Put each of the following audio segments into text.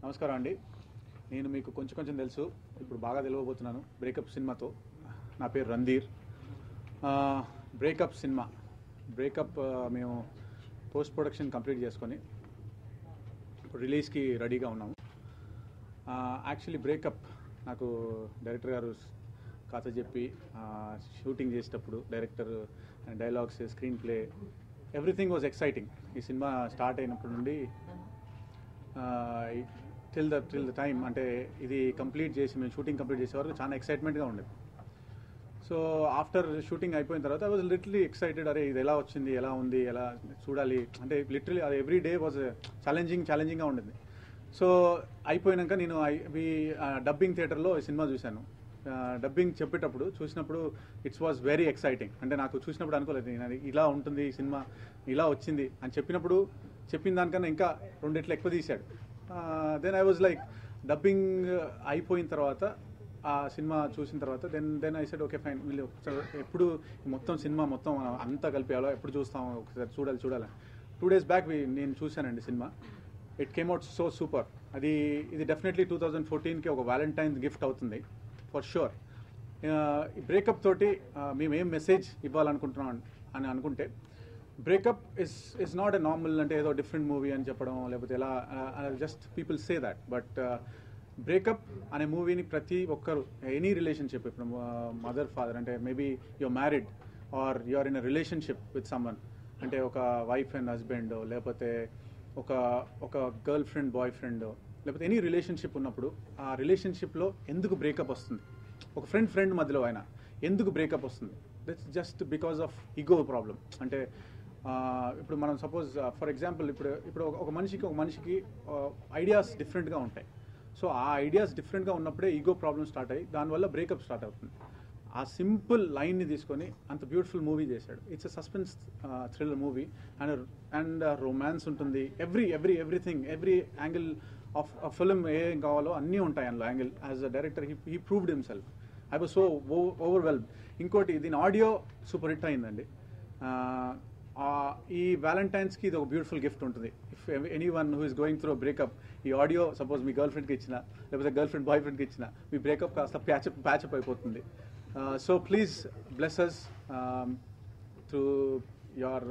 నమస్కారం అండి. నేను మీకు కొంచెం తెలుసు, ఇప్పుడు బాగా తెలియబోతున్నాను. బ్రేకప్ సినిమాతో. నా పేరు రణధీర్. బ్రేకప్ సినిమా మేము పోస్ట్ ప్రొడక్షన్ కంప్లీట్ చేసుకొని ఇప్పుడు రిలీజ్కి రెడీగా ఉన్నాము. యాక్చువల్లీ బ్రేకప్ నాకు డైరెక్టర్ గారు కథ చెప్పి షూటింగ్ చేసేటప్పుడు director dialogues, screen play, everything was exciting. ఈ సినిమా స్టార్ట్ అయినప్పటి నుండి టిల్ ద టైం, అంటే ఇది కంప్లీట్ చేసి మేము షూటింగ్ కంప్లీట్ చేసే వరకు చాలా ఎక్సైట్మెంట్గా ఉండేది. సో ఆఫ్టర్ షూటింగ్ అయిపోయిన తర్వాత ఐ వాజ్ లిటరలీ ఎక్సైటెడ్. అరే ఇది ఎలా వచ్చింది, ఎలా ఉంది, ఎలా చూడాలి, అంటే లిటరలీ అది ఎవ్రీ డే వాజ్ ఛాలెంజింగ్గా ఉండేది. సో అయిపోయినాక నేను డబ్బింగ్ థియేటర్లో ఈ సినిమా చూశాను. డబ్బింగ్ చెప్పేటప్పుడు చూసినప్పుడు ఇట్స్ వాజ్ వెరీ ఎక్సైటింగ్. అంటే నాకు చూసినప్పుడు అనుకోలేదు నేను ఇలా ఉంటుంది ఈ సినిమా, ఇలా వచ్చింది అని చెప్పిన దానికన్నా ఇంకా రెండిట్లు ఎక్కువ తీశాడు. Then I was like, dubbing అయిపోయిన తర్వాత ఆ సినిమా చూసిన తర్వాత then I said okay fine, వీళ్ళు ఎప్పుడు మొత్తం సినిమా మొత్తం అంతా కలిపేయాలో, ఎప్పుడు చూస్తాం, ఒకసారి చూడాలి. 2 days బ్యాక్ నేను చూశానండి cinema. It came out so super. ఇది డెఫినెట్లీ 2014కి ఒక వ్యాలంటైన్స్ గిఫ్ట్ అవుతుంది ఫర్ షూర్. బ్రేకప్ తోటి మేము ఏం మెసేజ్ ఇవ్వాలనుకుంటున్నాం అని అనుకుంటే, breakup is not a normal, అంటే ఏదో డిఫరెంట్ మూవీ అని చెప్పడం, లేకపోతే ఎలా just people say that. But breakup అనే మూవీని ప్రతి ఒక్కరు, ఎనీ రిలేషన్షిప్, ఇప్పుడు మదర్ ఫాదర్, అంటే maybe your married or you are in a relationship with someone, అంటే ఒక వైఫ్ అండ్ హస్బెండ్, లేకపోతే ఒక గర్ల్ ఫ్రెండ్ బాయ్ ఫ్రెండ్, లేకపోతే ఎనీ రిలేషన్షిప్ ఉన్నప్పుడు ఆ రిలేషన్షిప్లో ఎందుకు బ్రేకప్ వస్తుంది, ఒక ఫ్రెండ్ మధ్యలో అయినా ఎందుకు బ్రేకప్ వస్తుంది, that's just because of ego problem. అంటే ఇప్పుడు మనం సపోజ్ ఫర్ ఎగ్జాంపుల్ ఇప్పుడు ఒక మనిషికి ఐడియాస్ డిఫరెంట్గా ఉంటాయి. సో ఆ ఐడియాస్ డిఫరెంట్గా ఉన్నప్పుడే ఈగో ప్రాబ్లమ్ స్టార్ట్ అయ్యి దానివల్ల బ్రేకప్ స్టార్ట్ అవుతుంది. ఆ సింపుల్ లైన్ని తీసుకొని అంత బ్యూటిఫుల్ మూవీ చేశాడు. It's a suspense thriller movie and romance ఉంటుంది. Everything every angle of film ఏం కావాలో అన్నీ ఉంటాయి అందులో angle. As a director he proved himself. I was so overwhelm. ఇంకోటి, దీని ఆడియో సూపర్ హిట్ అయిందండి. ఈ వ్యాలంటైన్స్కి ఇది ఒక బ్యూటిఫుల్ గిఫ్ట్ ఉంటుంది. If anyone who is going through breakup, ఈ ఆడియో సపోజ్ మీ గర్ల్ ఫ్రెండ్కి ఇచ్చిన, లేకపోతే గర్ల్ ఫ్రెండ్ బాయ్ ఫ్రెండ్కి ఇచ్చిన, మీ బ్రేకప్ కాస్త ప్యాచప్ అయిపోతుంది. So please bless us through your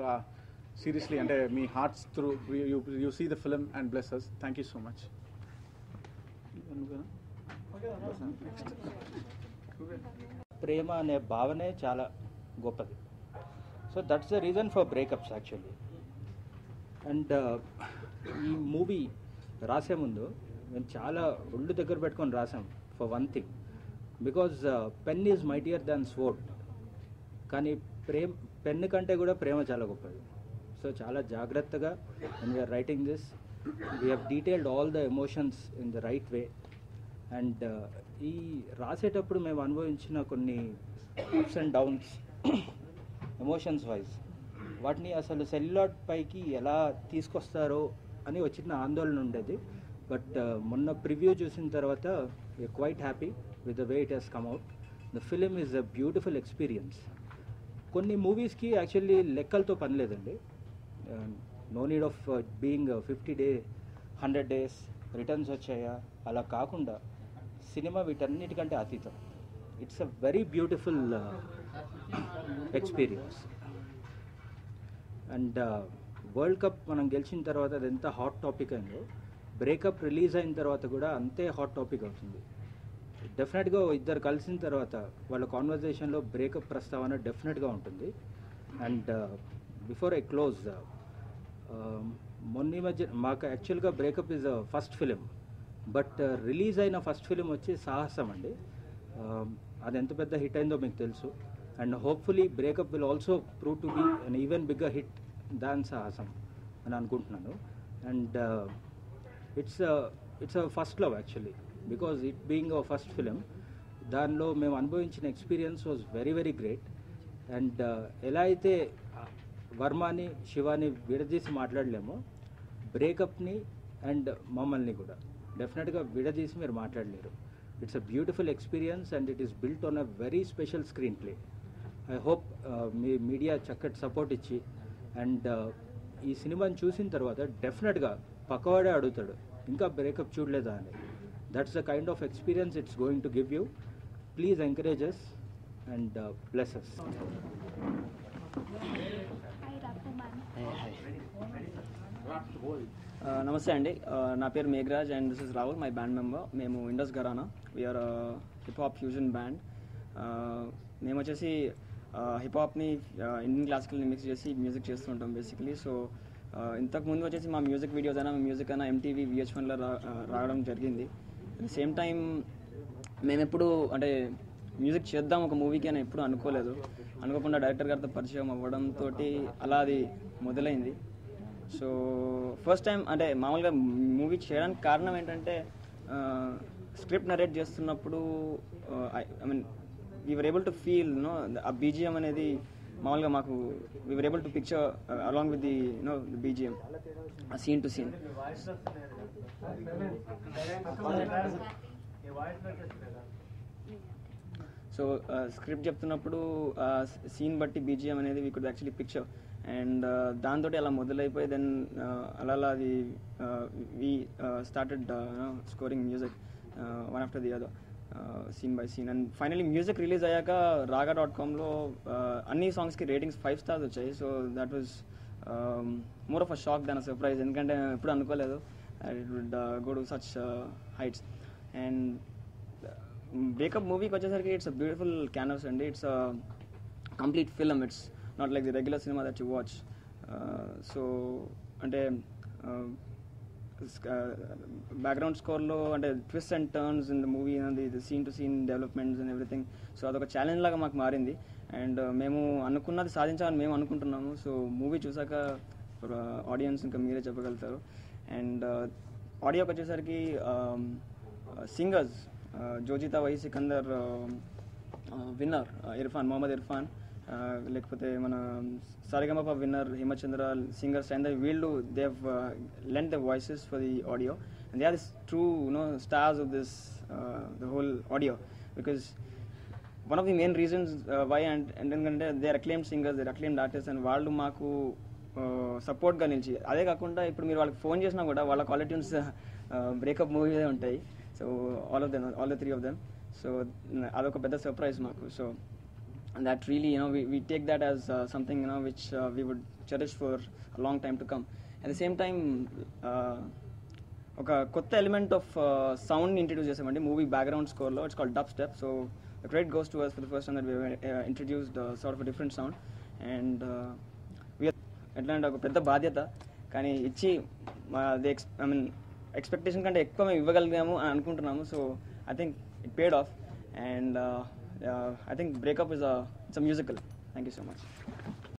seriously, అంటే మీ hearts through you see the film and bless us. Thank you so much. ప్రేమ అనే భావనే చాలా గొప్పది. So that's the reason for breakups actually. And ఈ మూవీ రాసే ముందు మేము చాలా ఒళ్ళు దగ్గర పెట్టుకొని రాసాం. For one thing, because pen is mightier than sword. కానీ పెన్ కంటే కూడా ప్రేమ చాలా గొప్పది. సో చాలా జాగ్రత్తగా and we are writing this, we have detailed all the emotions in the right way. And ఈ రాసేటప్పుడు మేము అనుభవించిన కొన్ని ups and downs emotions wise, వాటిని అసలు సెల్యులాయిడ్ పైకి ఎలా తీసుకొస్తారో అని వచ్చిన ఆందోళన ఉండేది. బట్ మొన్న ప్రివ్యూ చూసిన తర్వాత we're quite happy with the way it has come out. The film is a beautiful experience. కొన్ని మూవీస్కి యాక్చువల్లీ లెక్కలతో పని లేదండి. No need of being 50 days 100 days returns వచ్చాయా, అలా కాకుండా సినిమా వీటన్నిటికంటే అతీతం. It's a very beautiful experience. And world cup మనం గెలిచిన తర్వాత అది ఎంత హాట్ టాపిక్ అయిందో, బ్రేకప్ రిలీజ్ అయిన తర్వాత కూడా అంతే హాట్ టాపిక్ అవుతుంది. డెఫినెట్గా ఇద్దరు కలిసిన తర్వాత వాళ్ళ కాన్వర్జేషన్లో బ్రేకప్ ప్రస్తావన డెఫినెట్గా ఉంటుంది. అండ్ బిఫోర్ ఐ క్లోజ్, మొన్న మధ్య మాకు యాక్చువల్గా breakup is first film, but release అయిన ఫస్ట్ ఫిలిం వచ్చి సాహసం అండి. అది ఎంత పెద్ద హిట్ అయిందో మీకు తెలుసు. And hopefully breakup will also prove to be an even bigger hit than Sahasam అని అనుకుంటున్నాను. And it's a first love actually, because it being a first film, దానిలో మేము అనుభవించిన experience was very very great. And ఎలా అయితే వర్మని శివాని విడదీసి మాట్లాడలేమో, బ్రేకప్ని and మమ్మల్ని కూడా డెఫినెట్గా విడదీసి మీరు మాట్లాడలేరు. It's a beautiful experience and it is built on a very special screen play. I hope me media చక్కటి సపోర్ట్ ఇచ్చి, అండ్ ఈ సినిమాని చూసిన తర్వాత డెఫినెట్గా పక్కవాడే అడుగుతాడు, ఇంకా బ్రేకప్ చూడలేదా అని. That's the kind of experience it's going to give you. Please encourage us and bless us. నమస్తే అండి, నా పేరు Megharaj and this is Rahul, my band member. మేము Indus Gharana, we are hip hop fusion band. మేము వచ్చేసి హిప్ హాప్ని ఇండియన్ క్లాసికల్ని మిక్స్ చేసి మ్యూజిక్ చేస్తుంటాం బేసికలీ. సో ఇంతకుముందు వచ్చేసి మా మ్యూజిక్ వీడియోస్ అయినా మా మ్యూజిక్ అయినా MTV VH1లో రావడం జరిగింది. అట్ ద సేమ్ టైం మేము ఎప్పుడు అంటే మ్యూజిక్ చేద్దాం ఒక మూవీకి అని ఎప్పుడు అనుకోకుండా డైరెక్టర్ గారితో పరిచయం అవ్వడంతో అలా అది మొదలైంది. సో ఫస్ట్ టైం అంటే మామూలుగా మూవీ చేయడానికి కారణం ఏంటంటే స్క్రిప్ట్ నరేట్ చేస్తున్నప్పుడు I mean we were able to feel ఆ BGM అనేది మామూలుగా మాకు we were able to picture along with the BGM scene to scene. So script చెప్తున్నప్పుడు సీన్ బట్టి BGM అనేది we could actually picture and దాంతో అలా మొదలైపోయి దెన్ అలా అది we started scoring music one after the other scene by scene. And finally music release అయ్యాక raga.comలో అన్ని సాంగ్స్కి రేటింగ్స్ 5 stars వచ్చాయి. So that was more of a shock than a surprise, ఎందుకంటే ఎప్పుడు అనుకోలేదు it would go to such heights. And breakup మూవీకి వచ్చేసరికి ఇట్స్ అ బ్యూటిఫుల్ క్యాన్వాస్ అండి. It's a complete film, it's not like the regular cinema that you watch. So అంటే background స్కోర్లో అంటే twist and turns in the movie and the scene to scene developments and everything. So అదొక challenge లాగా మాకు మారింది and మేము అనుకున్నది సాధించాలని మేము అనుకుంటున్నాము. సో మూవీ చూసాక ఆడియన్స్ ఇంకా మీరే చెప్పగలుగుతారు. అండ్ ఆడియోకి వచ్చేసరికి సింగర్స్ జోజితా వై సికందర్ విన్నర్ మొహమ్మద్ ఇర్ఫాన్, లేకపోతే మన Saregamapa winner Himachandra, singers and వీళ్ళు they have lent the voices for the audio and they are this true stars of this the whole audio. Because one of the main reasons why and ఎందుకంటే they are acclaimed singers, they are acclaimed artist and వాళ్ళు మాకు సపోర్ట్గా నిలిచి, అదే కాకుండా ఇప్పుడు మీరు వాళ్ళకి ఫోన్ చేసినా కూడా వాళ్ళ కాలర్ ట్యూన్స్ బ్రేకప్ మూవీసే ఉంటాయి. So all the three of them. So అదొక పెద్ద సర్ప్రైజ్ మాకు. So that really we take that as something which we would cherish for a long time to come. At the same time oka kotta element of sound introduce chesamandi movie background score lo. It's called dubstep. So the credit goes to us for the first time that we introduced sort of a different sound and we are etlante oka pedda badhyata kani ichi I mean expectation kante ekkuva మేము ఇవ్వగలిగాము అని అనుకుంటున్నాము. So I think it paid off and I think Breakup is it's a musical. Thank you so much.